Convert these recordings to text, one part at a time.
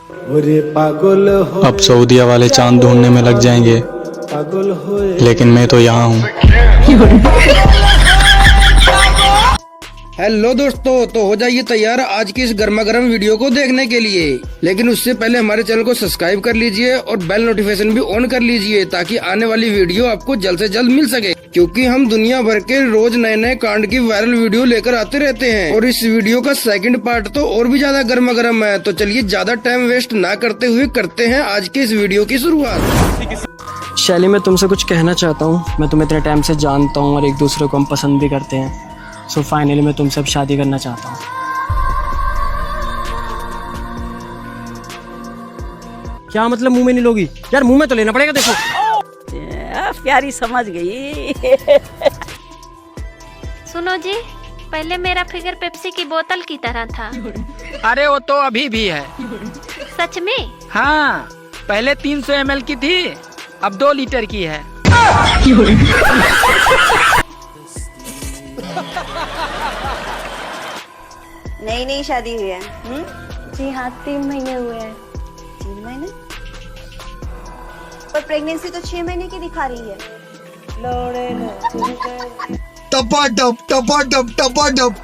अब सऊदीया वाले चांद ढूंढने में लग जाएंगे, लेकिन मैं तो यहाँ हूँ। हेलो दोस्तों, तो हो जाइए तैयार आज की इस गर्मा गर्म वीडियो को देखने के लिए। लेकिन उससे पहले हमारे चैनल को सब्सक्राइब कर लीजिए और बेल नोटिफिकेशन भी ऑन कर लीजिए, ताकि आने वाली वीडियो आपको जल्द से जल्द मिल सके। क्योंकि हम दुनिया भर के रोज नए नए कांड की वायरल वीडियो लेकर आते रहते हैं, और इस वीडियो का सेकंड पार्ट तो और भी ज्यादा गर्मा गर्म है। तो चलिए ज्यादा टाइम वेस्ट ना करते हुए करते हैं आज की इस वीडियो की शुरुआत। शैली, मैं तुमसे कुछ कहना चाहता हूँ। मैं तुम्हें इतने टाइम से जानता हूँ और एक दूसरे को हम पसंद भी करते हैं। सो फाइनली मैं तुमसे अब शादी करना चाहता हूँ। क्या मतलब मुंह में नहीं लोगी? यार मुंह में तो लेना पड़ेगा। देखो प्यारी समझ गई। सुनो जी, पहले मेरा फिगर पेप्सी की बोतल की तरह था। अरे वो तो अभी भी है। सच में? हाँ, पहले 300 ml की थी, अब 2 लीटर की है। नई नई शादी हुई है? जी हाँ, 3 महीने हुए हैं। 3 महीने? पर प्रेगनेंसी तो 6 महीने की दिखा रही है। टपाटप टपाटप टपाटप।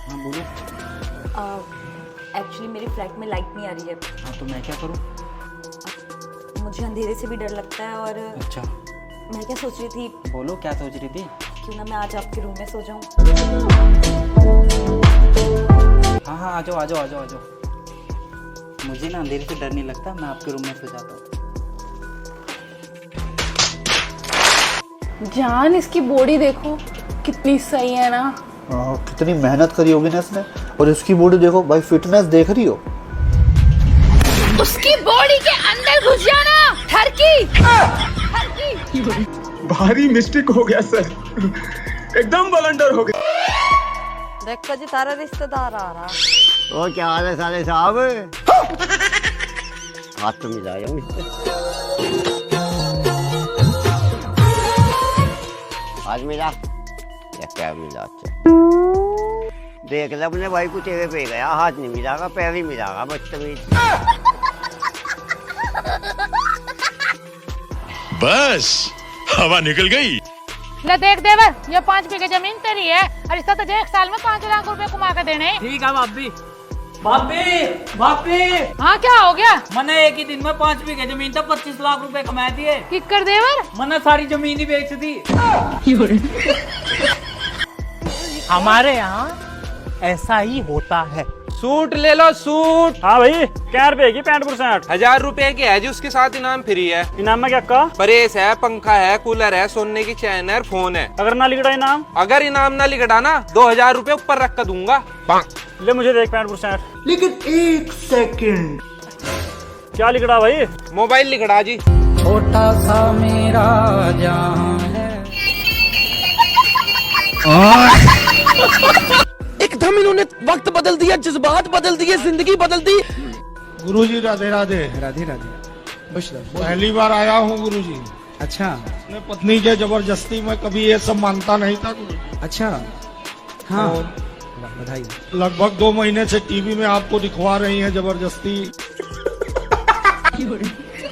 हाँ बोलो। एक्चुअली मेरी फ्लैट में लाइट नहीं आ रही है। हाँ तो मैं क्या करूँ? मुझे अंधेरे से भी डर लगता है। और अच्छा, मैं क्या सोच रही थी, बोलो क्या सोच रही थी? क्यों ना मैं आज आपके रूम में सो जाऊं? हाँ हाँ, आ जाओ आ जाओ आ जाओ आ जाओ। मुझे ना अंधेरे से डर नहीं लगता, मैं आपके रूम में सो जाता हूँ। जान, इसकी बॉडी देखो कितनी सही है ना। कितनी मेहनत करी होगी ना इसने। और इसकी बॉडी देखो भाई, फिटनेस देख रही हो? उसकी बॉडी के अंदर घुस जाना। ठरकी भारी मिस्टेक हो गया सर, एकदम ब्लंडर हो गया। देखो जी, तारा रिश्तेदार आ रहा। वो क्या हाल है साले साहब? हाथ तो मिलाया हूँ इससे। हाथ मिला या क्या मिला? अच्छा देख ले अपने भाई को, तेरे पे गया, हाथ नहीं मिलागा, पैर ही मिलागा, बदतमीज। बस हवा निकल गई। ले देख देवर, ये 5 बीघे जमीन तेरी है और इसका तुझे 1 साल में 5 लाख रुपए कमा के देने। ठीक है भाभी। भाभी भाभी, हाँ क्या हो गया? मैंने एक ही दिन में 5 बीघे जमीन था 25 लाख रुपए कमा दिए। किकर देवर? मैंने सारी जमीन ही बेच दी। हमारे यहाँ ऐसा ही होता है। सूट ले लो सूट। हाँ भाई, क्या रुपए की 65%? 1000 रुपए की है जी, उसके साथ इनाम फ्री है। इनाम में क्या का? प्रेस है, पंखा है, कूलर है, सोने की चैन है, फोन है। अगर ना लिखड़ा इनाम? अगर इनाम ना लिखड़ा ना, 2000 रुपए ऊपर रख कर दूंगा। ले मुझे देख 65%। लेकिन 1 सेकंड, क्या लिखड़ा भाई? मोबाइल लिखड़ा जी। छोटा सा मेरा जहां है। एकदम इन्होंने वक्त बदल दिया, जज्बात बदल दिए, जिंदगी बदल दी। गुरुजी राधे राधे। राधे राधे। पहली बार आया हूँ गुरुजी। अच्छा, अपने पत्नी के जबरदस्ती में कभी ये सब मानता नहीं था गुरुजी। अच्छा। हाँ, बधाई। लगभग 2 महीने से टीवी में आपको दिखवा रही हैं जबरदस्ती।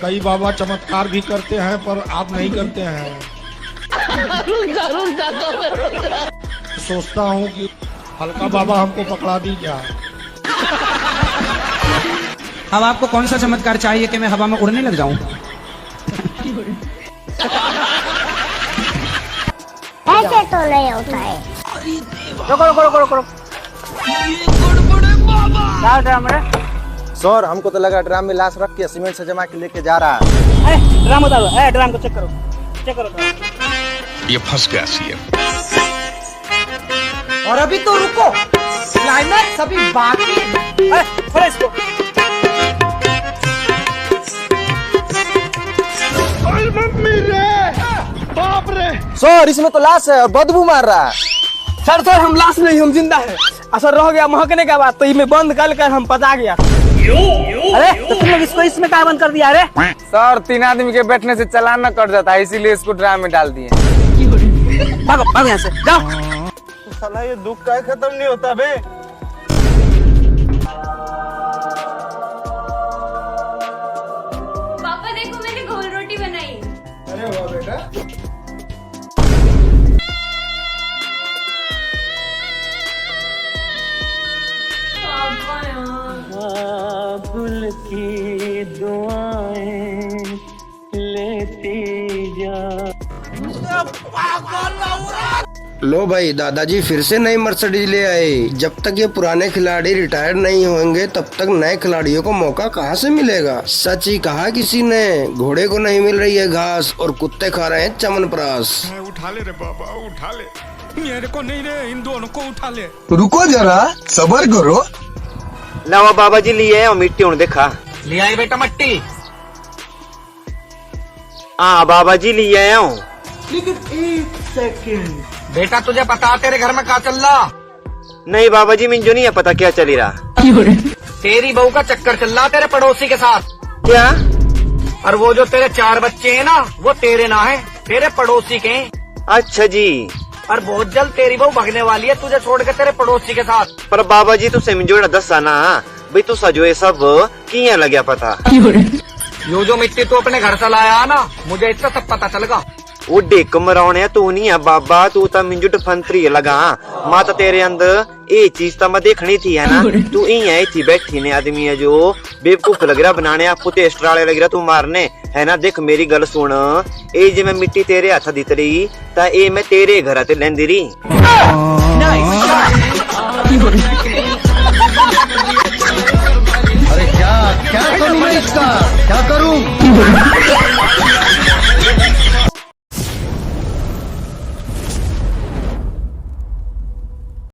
कई बाबा चमत्कार भी करते हैं, पर आप नहीं करते हैं। सोचता हूँ कि हल्का बाबा हमको पकड़ा दी क्या। अब आपको कौन सा चमत्कार चाहिए कि मैं हवा में उड़ने लग जाऊं? ऐसे तो नहीं होता है। रुको। क्या ड्राम है? सर, हमको तो लगा ड्राम में लाश रख के सीमेंट से जमा के लेके जा रहा है। ड्राम उतारो, ड्राम को चेक करो। ये फंस गया सीएम। और अभी तो रुको, क्लाइमैक्स अभी बाकी। खोलो इसको। मम्मी रे, बाप रे। सर, इसमें तो लाश है और बदबू मार रहा है। सर हम लाश नहीं, हम जिंदा है। असर रह गया महकने का बाद, तो इसमें बंद कर हम पता गया। अरे तो तुम लोग इसको इसमें क्या बंद कर दिया? अरे सर, 3 आदमी के बैठने से चालान न कट जाता है, इसीलिए इसको ड्राम में डाल दिए। भागो यहाँ से, जाओ। साला ये दुख का खत्म नहीं होता बे। भूल की दुआएं लेती जा। लो भाई, दादाजी फिर से नई मर्सिडीज ले आए। जब तक ये पुराने खिलाड़ी रिटायर नहीं होंगे तब तक नए खिलाड़ियों को मौका कहाँ से मिलेगा। सच ही कहा किसी ने, घोड़े को नहीं मिल रही है घास और कुत्ते खा रहे हैं च्यवनप्राश। उठा ले रे बाबा, उठा ले। मेरे को नहीं रे, इन दोनों को उठा ले। रुको जरा, सबर करो। लावा बाबा जी लिए और मिट्टी उन्हें देखा। ले आए बेटा मट्टी। हाँ बाबा जी लिए आया हूँ। लेकिन एक सेकंड बेटा, तुझे पता तेरे घर में क्या चल रहा? नहीं बाबा जी, मुझे नहीं है पता क्या चली रहा। तेरी बहू का चक्कर चल रहा तेरे पड़ोसी के साथ। क्या? और वो जो तेरे 4 बच्चे हैं ना, वो तेरे ना है, तेरे पड़ोसी के हैं। अच्छा जी। और बहुत जल्द तेरी बहू भगने वाली है तुझे छोड़ के तेरे पड़ोसी के साथ। पर बाबा जी तुझसे मुझे दसा ना भाई, तू सजो ये सब किया लग्या पता। यो जो मिट्टी तू अपने घर से लाया ना, मुझे इससे सब पता चलेगा। वो डेक मराने तू नहीं है बाबा, तू तो मिंजुट फंतरी लगा। माँ तो तेरे अंदर ये चीज तो मैं देखनी थी है ना। तू यही थी बैठी ने आदमी है जो बेवकूफ लग रहा बनाने, आपको टेस्ट वाले लग रहा तू मारने है ना। देख मेरी गल सुन, ये जो मैं मिट्टी तेरे हाथ दी तरी ता ये मैं तेरे घर आते लेंदी रही।